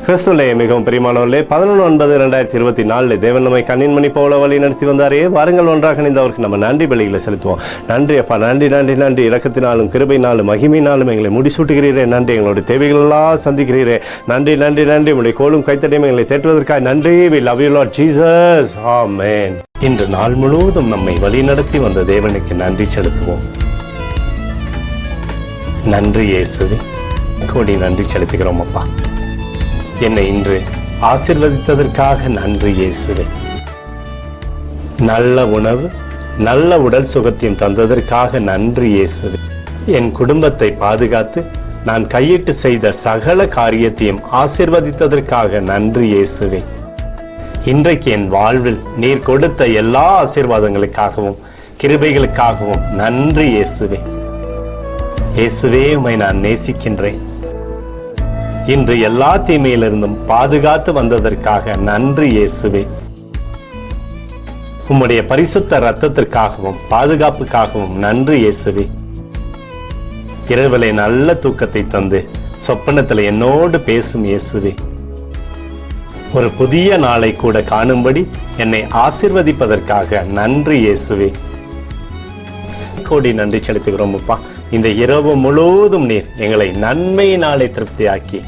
கிறிஸ்துவிலே மிகவும் பிரியமானவர்களே, 11/9/2024 தேவன் நம்மை கண்ணின் மணி போல வழி நடத்தி வந்தாரே. வாருங்கள் ஒன்றாக இணைந்தவருக்கு நம்ம நன்றி பலிகளை செலுத்துவோம். நன்றி அப்பா, நன்றி நன்றி நன்றி. இரக்கத்தினாலும் கிருபையினாலும் மகிமையினாலும் எங்களை முடிசூட்டுகிறீரே. நன்றி, எங்களுடைய தேவைகள் எல்லாம் சந்திக்கிறீரே. நன்றி நன்றி நன்றி. உடைய கோலும் கைத்தடியும் எங்களை தேற்றுவதற்காக நன்றி. We love you Lord Jesus. Amen. இன்று நாள் முழுவதும் நம்மை வழி நடத்தி வந்த தேவனுக்கு நன்றி செலுத்துவோம். நன்றி இயேசுவே, கோடி நன்றி செலுத்துகிறோம் அப்பா. என்னை இன்று ஆசீர்வதித்ததற்காக நன்றி இயேசுவே. நல்ல உணவு, நல்ல உடல் சுகத்தையும் தந்ததற்காக நன்றி இயேசுவே. என் குடும்பத்தை பாதுகாத்து நான் கையிட்டு செய்த சகல காரியத்தையும் ஆசீர்வதித்ததற்காக நன்றி இயேசுவே. இன்றைக்கு என் வாழ்வில் நீர் கொடுத்த எல்லா ஆசீர்வாதங்களுக்காகவும் கிருபைகளுக்காகவும் நன்றி இயேசுவே. இயேசுவே, உம்மை நான் நேசிக்கின்றேன். இன்று எல்லா தீமையிலிருந்தும் பாதுகாத்து வந்ததற்காக நன்றி இயேசுவே. உம்முடைய பரிசுத்த இரத்தத்திற்காகவும் பாதுகாப்புக்காகவும் நன்றி இயேசுவே. இரவிலே நல்ல தூக்கத்தை தந்து சொப்பனத்தில் என்னோடு பேசும் இயேசுவே. ஒரு புதிய நாளை கூட காணும்படி என்னை ஆசீர்வதிப்பதற்காக நன்றி இயேசுவே. கோடி நன்றி செலுத்துகிறோம் அப்பா. இந்த இரவு முழுவதும் நீர் எங்களை நன்மையினாலே திருப்தியாக்கி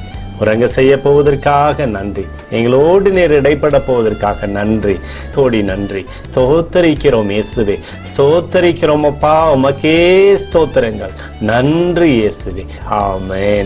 உறங்க செய்ய போவதற்காக நன்றி. எங்களோடு நீர் இடைப்பட போவதற்காக நன்றி. கோடி நன்றி. ஸ்தோத்தரிக்கிறோம் இயேசுவே, ஸ்தோத்தரிக்கிறோம் அப்பா. உமக்கே ஸ்தோத்திரங்கள். நன்றி இயேசுவே. ஆமென்.